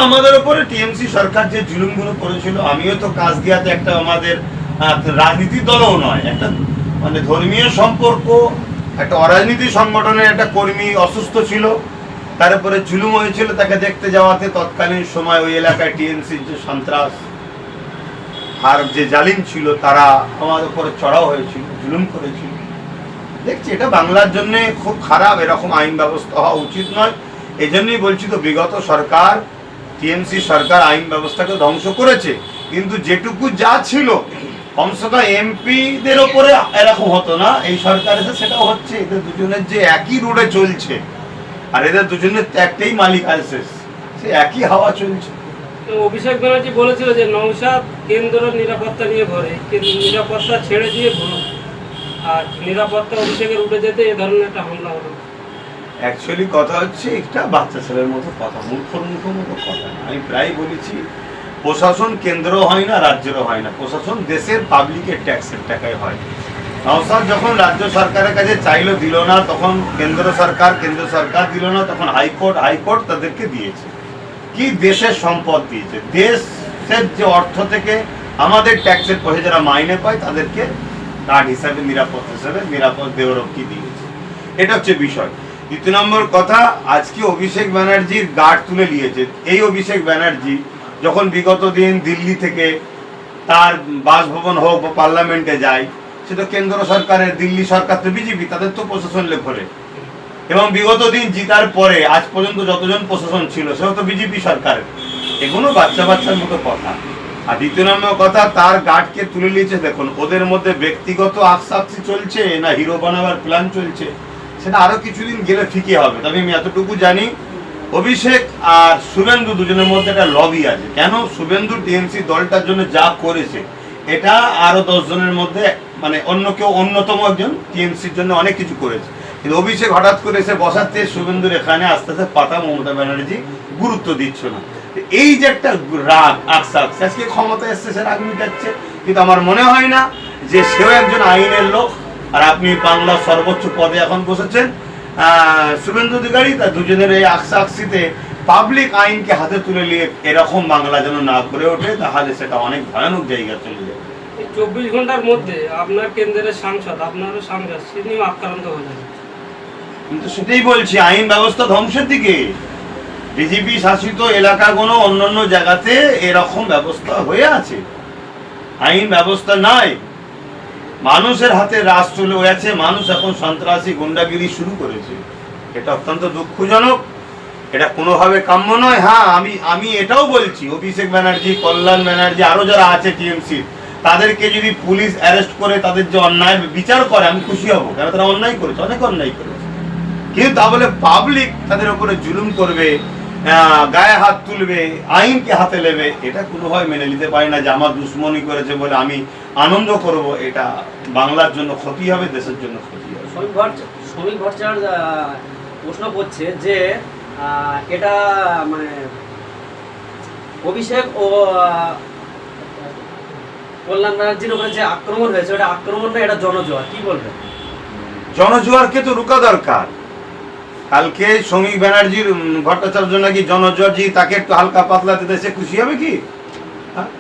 আমাদের উপরে টিএমসি সরকার যে জুলুমগুলো করেছিল, আমিও তো কাজদিয়াতে একটা আমাদের রাজনীতির দলও নয়, একটা মানে ধর্মীয় সম্পর্ক, একটা অরাজনীতি সংগঠনের একটা কর্মী অসুস্থ ছিল, তার উপরে জুলুম হয়েছিল, তাকে দেখতে যাওয়াতে তৎকালীন সময় ওই এলাকায় টিএমসির যে সন্ত্রাস আর যে জালিম ছিল তারা আমাদের উপরে চড়াও হয়েছিল, জুলুম করেছিল। দেখছি এটা বাংলার জন্য খুব খারাপ, এরকম আইন ব্যবস্থা হওয়া উচিত নয়। এই জন্যই বলছি তো বিগত সরকার টিএমসি সরকার আইন ব্যবস্থাকে ধ্বংস করেছে, কিন্তু যেটুকু যা ছিল কমসে কম এমপিদের ওপরে এরকম হতো না, এই সরকার এসে সেটাও হচ্ছে। এদের দুজনের যে একই রোডে চলছে আর এদের দুজনের একটাই মালিক আছে, সে একই হাওয়া চলছে। অভিষেক ব্যানার্জি বলেছিল যে নওশাদ কেন্দ্রের নিরাপত্তা নিয়ে ভরে, কিন্তু নিরাপত্তা ছেড়ে দিয়ে আর নিরাপত্তা অভিষেকের উঠে যেতে এ ধরনের একটা হামলা হলো। অ্যাকচুয়ালি কথা হচ্ছে একটা বাচ্চা ছেলের মতো কথা, মূর্খর মতো কথা। আমি প্রায় বলেছি প্রশাসন কেন্দ্র হয় না, রাজ্যেরও হয় না, প্রশাসন দেশের পাবলিকের ট্যাক্সের টাকায় হয়। নওশাদ যখন রাজ্য সরকারের কাছে চাইলো দিল না, তখন কেন্দ্র সরকার দিল না, তখন হাইকোর্ট তাদেরকে দিয়েছে। কি দেশের সম্পদ দিয়েছে, দেশের যে অর্থ থেকে আমাদের ট্যাক্সের পয়সা যারা মাইনে পায় তাদেরকে গার্ড হিসাবে, নিরাপত্তা হিসাবে নিরাপদ দেহরক্ষী দিয়েছে। এটা হচ্ছে বিষয়। দ্বিতীয় নম্বর কথা, আজকে অভিষেক ব্যানার্জির গার্ড তুলে নিয়েছে। এই অভিষেক ব্যানার্জি যখন বিগত দিন দিল্লি থেকে তার বাসভবন হোক বা পার্লামেন্টে যায়, সে তো কেন্দ্র সরকারের, দিল্লি সরকার তো বিজেপি, তাদের তো প্রশাসন লেখরে। এবং বিগত দিন জিতার পরে আজ পর্যন্ত যতজন প্রশাসন ছিল সেও তো বিজেপি সরকারের। এগুলো বাচ্চার মতো কথা। আর দ্বিতীয় নম্বর কথা, তার গার্ডকে তুলে নিয়েছে। দেখুন ওদের মধ্যে ব্যক্তিগত আকসাক্ষী চলছে না হিরো বানাবার প্ল্যান চলছে, সেটা আরো কিছুদিন গেলে ফিকে হবে। তবে আমি এতটুকু জানি, অভিষেক আর শুভেন্দু দুজনের মধ্যে একটা লবি আছে। কেন? শুভেন্দু টিএমসি দলটার জন্য যা করেছে, এটা আরো 10 জনের মধ্যে মানে অন্য কেউ, অন্যতম একজন টিএমসির জন্য অনেক কিছু করেছে। কিন্তু অভিষেক হঠাৎ করে এসে বসাতে শুভেন্দুর এখানে আস্তে আস্তে পাতা মমতা ব্যানার্জি গুরুত্ব দিচ্ছ না। এই যে একটা রাগ আকসাক্ষী, আজকে ক্ষমতা এসছে সে রাগ মিটাচ্ছে, কিন্তু আমার মনে হয় না যে সেও একজন আইনের লোক। আর আপনি বাংলার সর্বোচ্চ পদে এখন বসেছেন শুভেন্দু অধিকারী, তার দুজনের এই আকসাক্ষীতে পাবলিক আইনকে হাতে তুলে নিয়ে এরকম বাংলা যেন না করে ওঠে, তাহলে সেটা অনেক ভয়ানক জায়গা চলে যাবে। 24 ঘন্টার মধ্যে আপনার কেন্দ্রের সাংসদ, আপনারও সাংসদ, তিনিও আক্রান্ত হয়ে যাবে। কিন্তু সেটাই বলছি, আইন ব্যবস্থা ধ্বংসের দিকে। বিজেপি শাসিত এলাকাগুলো অন্যান্য জায়গাতে এরকম ব্যবস্থা হয়ে আছে, আইন ব্যবস্থা নাই, মানুষের হাতে রাজ চলে গেছে, মানুষ এখন সন্ত্রাসী গুন্ডাগিরি শুরু করেছে। এটা অত্যন্ত দুঃখজনক, এটা কোনোভাবে কাম্য নয়। হ্যাঁ, আমি এটাও বলছি, অভিষেক ব্যানার্জি, কল্যাণ ব্যানার্জি, আরো যারা আছে টিএমসি, তাদেরকে যদি পুলিশ অ্যারেস্ট করে তাদের যে অন্যায় বিচার করে আমি খুশি হব, কারণ তারা অন্যায় করেছে, অনেক অন্যায় করেছে। কিন্তু তা বলে পাবলিক তাদের উপরে জুলুম করবে, গায়ে হাত তুলবে, আইনকে হাতে নেবে, এটা কোনোভাবে মেনে নিতে পারি না। যে আমার দুশ্মনী করেছে বলে আমি আনন্দ করব, এটা বাংলার জন্য ক্ষতি হবে, দেশের জন্য ক্ষতি হবে। শ্রমিক ভট্টাচার্য প্রশ্ন করছে যে এটা মানে অভিষেক ও কল্যাণ ব্যানার্জির উপরে যে আক্রমণ হয়েছে, ওটা আক্রমণ না, এটা জনজোয়ার, কি বলবেন? জনজোয়ারকে তো রুকা দরকার। কালকে শ্রমিক ব্যানার্জির ভট্টাচার্য নাকি জনজোয়ার, তাকে একটু হালকা পাতলা দিতে সে খুশি হবে কি?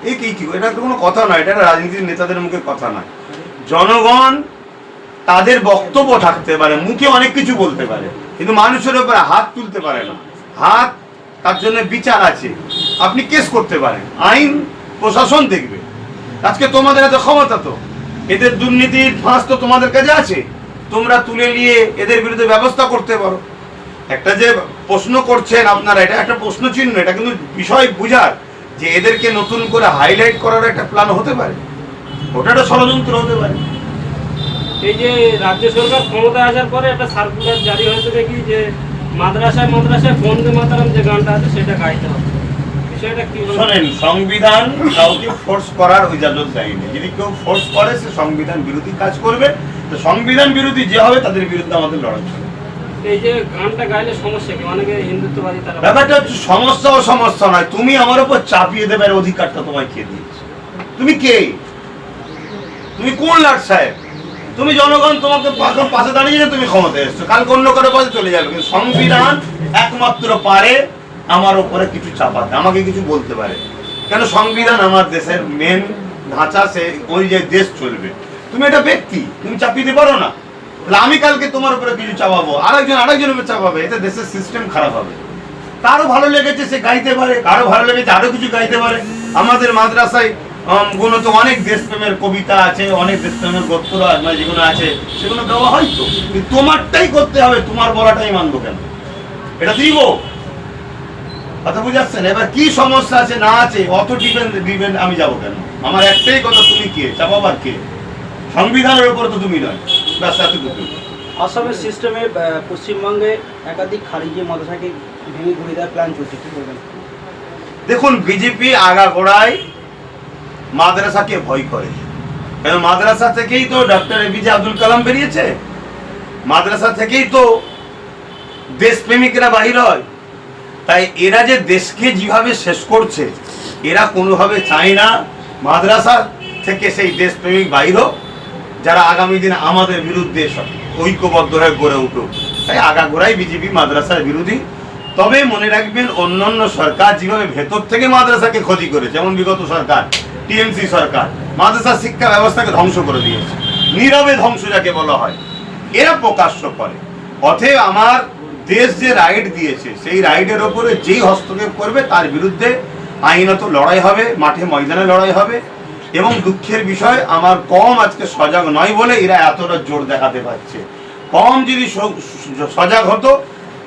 এই কি এটা তো কোনো কথা নয়, এটা রাজনীতির নেতাদের মুখে কথা নয়। জনগণ তাদের বক্তব্য থাকতে পারে, মুখে অনেক কিছু বলতে পারে, কিন্তু মানুষের উপরে হাত তুলতে পারে না। হাত, তার জন্য বিচার আছে, আপনি কেস করতে পারেন, আইন প্রশাসন দেখবে। আজকে তোমাদের এত ক্ষমতা, তো এদের দুর্নীতির ফাঁস তো তোমাদের কাছে আছে, তোমরা তুলে নিয়ে এদের বিরুদ্ধে ব্যবস্থা করতে পারো। একটা যে প্রশ্ন করছেন আপনারা, এটা একটা প্রশ্ন চিহ্ন, এটা কিন্তু বিষয় বুঝার যে এদেরকে নতুন করে হাইলাইট করার একটা প্ল্যান হতে পারে, ওটা একটা ষড়যন্ত্র হতে পারে। এই যে রাজ্য সরকার ক্ষমতায় আসার পরে একটা সার্কুলার জারি হয়েছে দেখি যে মাদ্রাসায় বন্দে মাতরম যে গানটা আছে সেটা গাইতে হবে, বিষয়টা কি? শোনেন, সংবিধান কাউকে ফোর্স করার ইজাজত দেয়নি। যদি কেউ ফোর্স করে সে সংবিধান বিরোধী কাজ করবে, তো সংবিধান বিরোধী যে হবে তাদের বিরুদ্ধে আমাদের লড়াই চলবে। এই যে গানটা গাইলে সমস্যা কি? অনেকে হিন্দুত্ববাদী, তারা ব্যাপারটা হচ্ছে সমস্যা ও সমস্যা নয়, তুমি আমার উপর চাপিয়ে দেবার অধিকারটা তোমায় কে দিয়েছে? তুমি কে? তুমি কোন লাট সাহেব? তুমি জনগণ তোমাকে পাশে দাঁড়িয়ে তুমি ক্ষমতায় এসছো, কালকে অন্য কারো পাশে চলে যাবে। কিন্তু সংবিধান একমাত্র পারে আমার ওপরে কিছু চাপাতে, আমাকে কিছু বলতে পারে। কেন সংবিধান আমার দেশের মেন ধাঁচা, সে ওই যে দেশ চলবে। তুমি এটা ব্যক্তি, তুমি চাপিয়ে দিতে পারো না। তাহলে আমি কালকে তোমার উপরে কিছু চাপাবো, আরেকজনের উপরে চাপাবে, এতে দেশের সিস্টেম খারাপ হবে। কারো ভালো লেগেছে সে গাইতে পারে, কারো ভালো লেগেছে আরো কিছু গাইতে পারে। আমাদের মাদ্রাসায় গুণত অনেক দেশপ্রেমের কবিতা আছে, অনেক দেশপ্রেমের গদ্য মানে যেগুলো আছে সেগুলো দেওয়া হয়। তো তোমারটাই করতে হবে, তোমার বলাটাই মানবো কেন? এটা দিব কথা বুঝাচ্ছেন? এবার কি সমস্যা আছে না আছে অত দিবেন আমি যাবো কেন? আমার একটাই কথা, তুমি কে চাপাবার কে? সংবিধানের উপর তো তুমি নয়, ব্যাস এতটুকু। আসামের সিস্টেমে পশ্চিমবঙ্গে একাধিক খারিজি মাদ্রাসাকে ভেঙে ঘুরে দেওয়ার প্ল্যান চলছে, কি বলবেন? দেখুন, বিজেপি আগাগোড়ায় মাদ্রাসাকে ভয় করে। কারণ মাদ্রাসা থেকেই তো ডক্টর এপিজে আব্দুল কালাম বেরিয়েছে, মাদ্রাসা থেকেই তো দেশপ্রেমিকরা বাহির হয়। তাই এরা যে দেশকে যেভাবে শেষ করছে, এরা কোনোভাবে চায় না মাদ্রাসা থেকে সেই দেশপ্রেমিক বাহির হোক, যারা আগামী দিনে আমাদের বিরুদ্ধে ঐক্যবদ্ধ হয়ে গড়ে উঠুক। তাই আগাগোড়াই বিজেপি মাদ্রাসার বিরোধী। তবে মনে রাখবেন, অন্যান্য সরকার যেভাবে ভেতর থেকে মাদ্রাসাকে ক্ষতি করে, যেমন বিগত সরকার টিএমসি সরকার মাদ্রাসা শিক্ষা ব্যবস্থাকে ধ্বংস করে দিয়েছে, নীরবে ধ্বংস যাকে বলা হয়, এরা প্রকাশ্য করে। অতএব আমার দেশ যে রাইট দিয়েছে, সেই রাইটের ওপরে যেই হস্তক্ষেপ করবে তার বিরুদ্ধে আইনত লড়াই হবে, মাঠে ময়দানে লড়াই হবে। এবং দুঃখের বিষয়, আমার কম আজকে সজাগ নয় বলে এরা এতটা জোর দেখাতে পারছে। কম যদি সজাগ হতো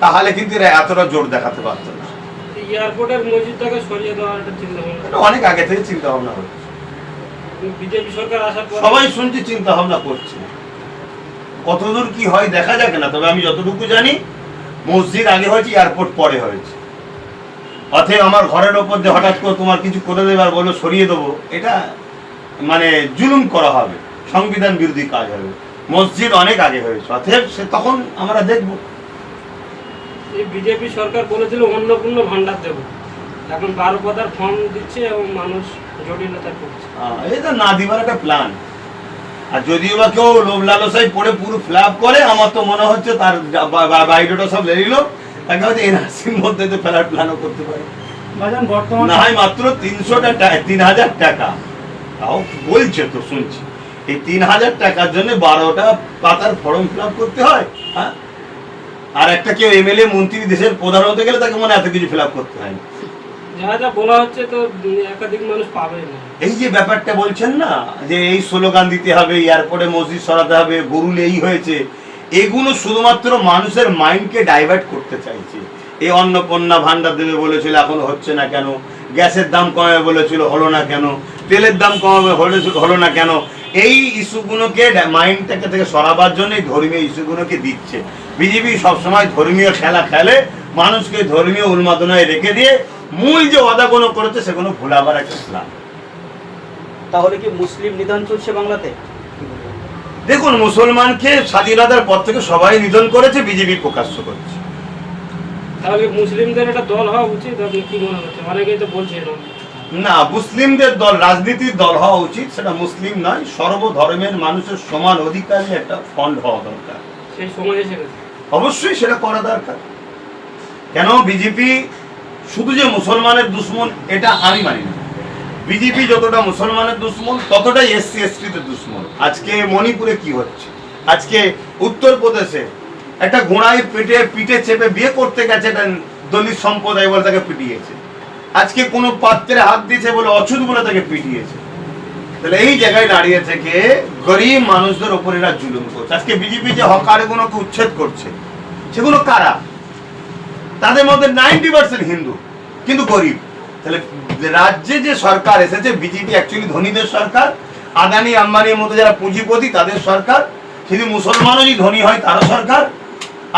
তাহলে কিন্তু এরা এতটা জোর দেখাতে পারত না। এয়ারপোর্টের মসজিদটাকে সরিয়ে দেওয়ার একটা চিন্তা ভাবনা, এটা অনেক আগে থেকে চিন্তা ভাবনা হচ্ছে, বিজেপি সরকার আসার পর সবাই শুনছি চিন্তা ভাবনা করছে। কতদূর কি হয় দেখা যাক না। তবে আমি যতটুকু জানি, মসজিদ আগে হয়েছে, এয়ারপোর্ট পরে হয়েছে। অতএব আমার ঘরের ওপর দিয়ে হঠাৎ করে তোমার কিছু করে দেবে আর বলো সরিয়ে দেবো, এটা মানে জুলুম করা হবে, সংবিধান বিরোধী কাজ হবে। মসজিদ অনেক আগে হয়েছে, অতএব সে তখন আমরা দেখবো। এই বিজেপি সরকার বলেছিল অন্নপূর্ণ ভান্ডার দেবো, এখন 12 পাতার ফর্ম দিচ্ছে এবং মানুষ জটিলতা করছে। এটা না দিবার একটা প্ল্যান। আর যদিও বা কেউ লোভ লালসায় পড়ে পুরো ফ্ল্যাপ করে, আমার তো মনে হচ্ছে তার বায়োডাটা সব লে নিল, তাকে হয়তো এনআরসির মধ্যে তো ফেলার প্ল্যানও করতে পারে। না হয় মাত্র 3,000 টাকা, তাও বলছে তো শুনছি, এই 3,000 টাকার জন্য 12টা পাতার ফর্ম ফিল আপ করতে হয়। হ্যাঁ, আর একটা কেউ এমএলএ মন্ত্রী দেশের প্রধান হতে গেলে তাকে মনে এত কিছু ফিল আপ করতে হয় না। যা যা বলা হচ্ছে তো একাধিক মানুষ পাবে না। এই যে ব্যাপারটা বলছেন না, যে এই স্লোগান দিতে হবে, এয়ারপোর্টে মসজিদ সরাতে হবে, গরুল এই হয়েছে, এগুলো শুধুমাত্র মানুষের মাইন্ডকে ডাইভার্ট করতে চাইছে। এই অন্নপূর্ণা ভান্ডার দেবে বলেছিল, এখনো হচ্ছে না কেন? গ্যাসের দাম কমাবে বলেছিল, হলো না কেন? তেলের দাম কমাবে হলো না কেন? এই ইস্যুগুলোকে মাইন্ডটাকে থেকে সরাবার জন্য এই ধর্মীয় ইস্যুগুলোকে দিচ্ছে। বিজেপি সবসময় ধর্মীয় খেলা খেলে, মানুষকে ধর্মীয় উন্মাদনায় রেখে দিয়ে মূল যে ওয়াদাগুলো করেছে সেগুলো ভুলাবার একটা প্ল্যান। তাহলে কি মুসলিম নিধন চলছে বাংলাতে? দেখুন, মুসলমানকে স্বাধীনতার পর থেকে সবাই নিধন করেছে, বিজেপি প্রকাশ্য করছে। তাহলে মুসলিমদের একটা দল হওয়া উচিত, আপনি কি মনে হচ্ছে? অনেকেই তো বলছে না, মুসলিমদের দল, রাজনীতির দল হওয়া উচিত, সেটা মুসলিম নয়, সর্বধর্মের মানুষের সমান অধিকারী একটা ফন্ড হওয়া দরকার। সেই সময় এসে গেছে, অবশ্যই সেটা করা দরকার। কেন বিজেপি শুধু যে মুসলমানের দুশ্মন এটা আমি মানি না। বিজেপি যতটা মুসলমানের দুশ্মন, ততটাই এসসি এসটিদের দুশ্মন। আজকে মণিপুরে কি হচ্ছে, আজকে উত্তরপ্রদেশে একটা ঘোড়ায় পিঠে চেপে বিয়ে করতে গেছে, একটা দলিত সম্প্রদায় বলে তাকে পিটিয়েছে। আজকে কোনো পাত্রে হাত দিয়েছে বলে অছুত বলে তাকে পিটিয়েছে। তাহলে এই জায়গায় দাঁড়িয়ে থেকে গরিব মানুষদের উপর এরা জুলুম করছে। আজকে বিজেপি যে হকারগুলোকে উচ্ছেদ করছে, সেগুলো কারা? তাদের মধ্যে 90% হিন্দু, কিন্তু গরিব। তাহলে রাজ্যে যে সরকার এসেছে, বিজেপি অ্যাকচুয়ালি ধনীদের সরকার, আদানি আম্বানির মতো যারা পুঁজিপতি তাদের সরকার। যদি মুসলমানও যদি ধনী হয় তারও সরকার,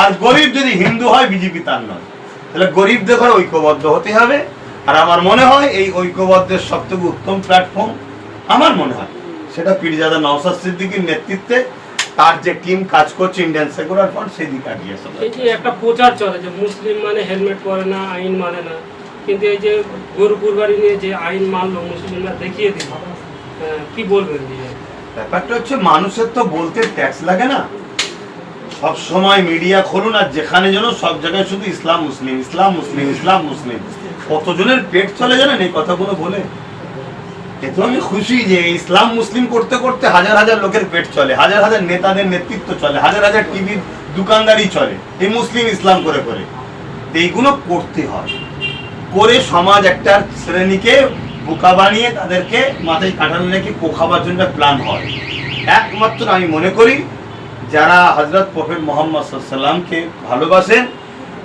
আর গরিব যদি হিন্দু হয় বিজেপি তার নয়। তাহলে গরিবদের ঘরে ঐক্যবদ্ধ হতে হবে। আর আমার মনে হয় এই ঐক্যবদ্ধের সবথেকে উত্তম প্ল্যাটফর্ম আমার মনে হয় সেটা পীরজাদা নওশাদ সিদ্দিকীর নেতৃত্বে তার যে টিম কাজ করছে ইন্ডিয়ান সেকুলার ফ্রন্ট, সেই দিকে এগিয়ে আসা। এই যে একটা প্রচার চলে যে মুসলিম মানে হেলমেট পরে না, আইন মানে না, কিন্তু এই যে গরু কুরবানি নিয়ে যে আইন মানলো মুসলিমরা দেখিয়ে দিল, কি বলবেন? ব্যাপারটা হচ্ছে মানুষের তো বলতে ট্যাক্স লাগে না, সব সময় মিডিয়া খুলুন আর যেখানে যেন সব জায়গায় শুধু ইসলাম মুসলিম ইসলাম মুসলিম ইসলাম মুসলিম, কতজনের পেট চলে জানেন এই কথাগুলো বলে। এতে আমি খুশি যে ইসলাম মুসলিম করতে করতে হাজার হাজার লোকের পেট চলে, হাজার হাজার নেতাদের নেতৃত্ব চলে, হাজার হাজার টিভির দোকানদারি চলে এই মুসলিম ইসলাম করে করে। এইগুলো করতে হয়, করে সমাজ একটা শ্রেণীকে বোকা বানিয়ে তাদেরকে মাথায় কাটানো রেখে কোখাবার জন্য প্ল্যান হয়। একমাত্র আমি মনে করি যারা হযরত প্রফেট মুহাম্মদ সাল্লাল্লাহু আলাইহি ওয়াসাল্লামকে ভালোবাসেন,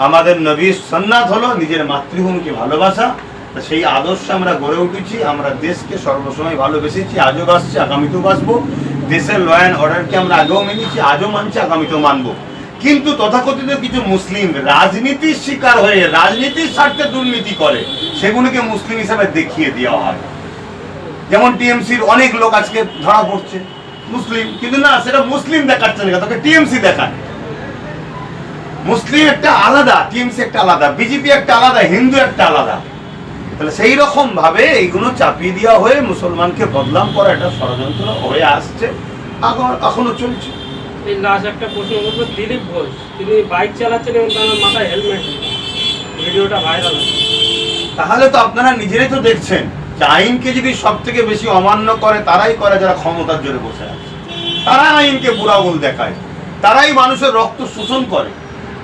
আমাদের নবীর সুন্নাত হলো নিজের মাতৃভূমিকে ভালোবাসা, সেই আদর্শে আমরা গড়ে উঠেছি। আমরা দেশকে সর্বসময় ভালোবেসেছি, আজও বাসছি, আগামীতেও বাসবো। দেশের ল অ্যান্ড অর্ডারকে আমরা আগেও মেনেছি, আজও মানছি, আগামীতেও মানবো। কিন্তু তথাকথিত কিছু মুসলিম রাজনীতির শিকার হয়ে রাজনীতির স্বার্থে দুর্নীতি করে, সেগুলোকে মুসলিম হিসাবে দেখিয়ে দেওয়া হয়। যেমন টিএমসির অনেক লোক আজকে ধরা পড়ছে মুসলিম, কিন্তু না, সেটা মুসলিম দেখাচ্ছে না, তাকে টিএমসি দেখায়। মুসলিম একটা আলাদা, টিএমসি একটা আলাদা, বিজেপি একটা আলাদা, হিন্দু একটা আলাদা। তাহলে সেই রকম ভাবে এইগুলো চাপিয়ে দেওয়া হয়ে মুসলমানকে বদনাম করা একটা ষড়যন্ত্র হয়ে আসছে, এখনো চলছে। এই লাস্ট একটা প্রশ্ন করবো, দিলীপ ঘোষ তিনি বাইক চালাচ্ছেন এবং তার মাথায় হেলমেট নেই, ভিডিওটা ভাইরাল। তাহলে তো আপনারা নিজেরাই তো দেখছেন যে আইনকে যদি সব থেকে বেশি অমান্য করে তারাই করে যারা ক্ষমতার জোরে বসে আছে, তারা আইনকে বুড়া আঙুল দেখায়, তারাই মানুষের রক্ত শোষণ করে,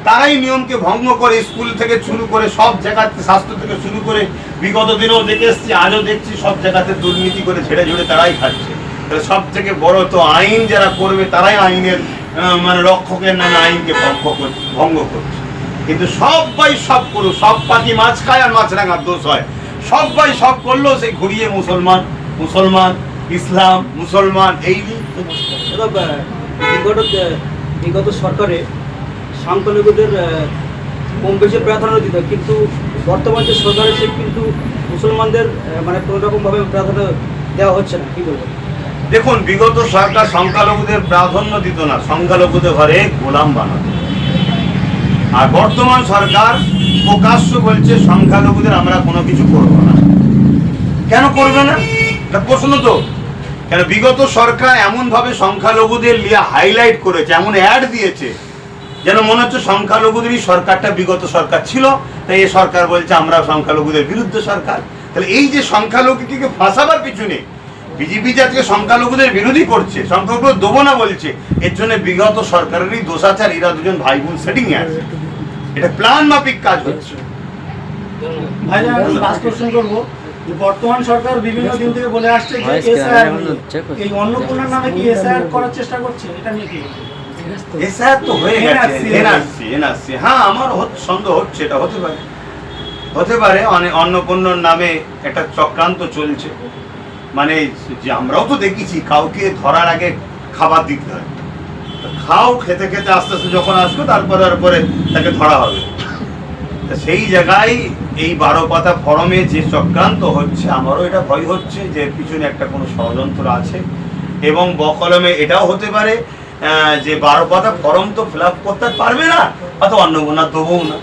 তারাই নিয়মকে ভঙ্গ করে, স্কুল থেকে শুরু করে সব জায়গাতে, স্বাস্থ্য থেকে শুরু করে বিগত দিনেও দেখে এসছি, আজও দেখছি, সব জায়গাতে দুর্নীতি করে ঝেড়ে ঝুড়ে তারাই খাচ্ছে। তাহলে সব থেকে বড় তো আইন যারা করবে তারাই আইনের মানে রক্ষকের নামে আইনকে ভঙ্গ করছে। কিন্তু সবাই সব করুক, সব পাখি মাছ খায় আর মাছ রাঙার দোষ হয়, সবাই সব করলেও সেই ঘুরিয়ে মুসলমান মুসলমান ইসলাম মুসলমান এই বিগত সরকারে সংখ্যালঘুদের কম বেশি প্রাধান্য দিত, কিন্তু বর্তমান যে সরকার সে কিন্তু মুসলমানদের মানে কোনো রকমভাবে প্রাধান্য দেওয়া হচ্ছে না, কি বলবো? দেখুন, বিগত সরকার সংখ্যালঘুদের প্রাধান্য দিত না, সংখ্যালঘুদের ঘরে গোলাম বানাতো। আর বর্তমান সরকার প্রকাশ্য বলছে সংখ্যালঘুদের আমরা কোনো কিছু করব না। কেন করবে না? এটা প্রশ্ন তো। কেন বিগত সরকার এমন ভাবে সংখ্যালঘুদের নিয়ে হাইলাইট করেছে, এমন অ্যাড দিয়েছে যেন মনে হচ্ছে সংখ্যালঘুদেরই সরকারটা বিগত সরকার ছিল, তাই এই সরকার বলছে আমরা সংখ্যালঘুদের বিরুদ্ধে সরকার। তাহলে এই যে সংখ্যালঘুকে ফাঁসাবার পিছনে বিজেপি যাতে সংখ্যালঘুদের বিরোধী করছে, সংখ্যালঘু দেবো না বলছে, এর জন্য বিগত সরকারেরই দোষাচার, এরা দুজন ভাই বোন সেটিং এ আছে, এটা প্ল্যান মাফিক কাজ হচ্ছে। ভাইজান, আমি লাস্ট কোশ্চেন করবো যে বর্তমান সরকার বিভিন্ন দিন থেকে বলে আসছে যে এসআইআর, এই অন্নপূর্ণার নামে কি এসআইআর করার চেষ্টা করছে, এটা নিয়ে কি? এসআইআর তো হয়ে গেছে, এনআরসি। হ্যাঁ, আমার সন্দেহ হচ্ছে এটা হতে পারে অন্নপূর্ণার নামে একটা চক্রান্ত চলছে। মানে যে আমরাও তো দেখেছি কাউকে ধরার আগে খাবার দিতে হয়, খাও, খেতে খেতে আস্তে আস্তে যখন আসবে তারপরে তাকে ধরা হবে। সেই জায়গায় এই 12 পাতা ফরমে যে চক্রান্ত হচ্ছে, আমারও এটা ভয় হচ্ছে যে পিছনে একটা কোনো ষড়যন্ত্র আছে। এবং বকলমে এটাও হতে পারে যে 12 পাতা ফরম তো ফিল আপ করতে পারবে না, অত অন্নপূর্ণা দেবও না।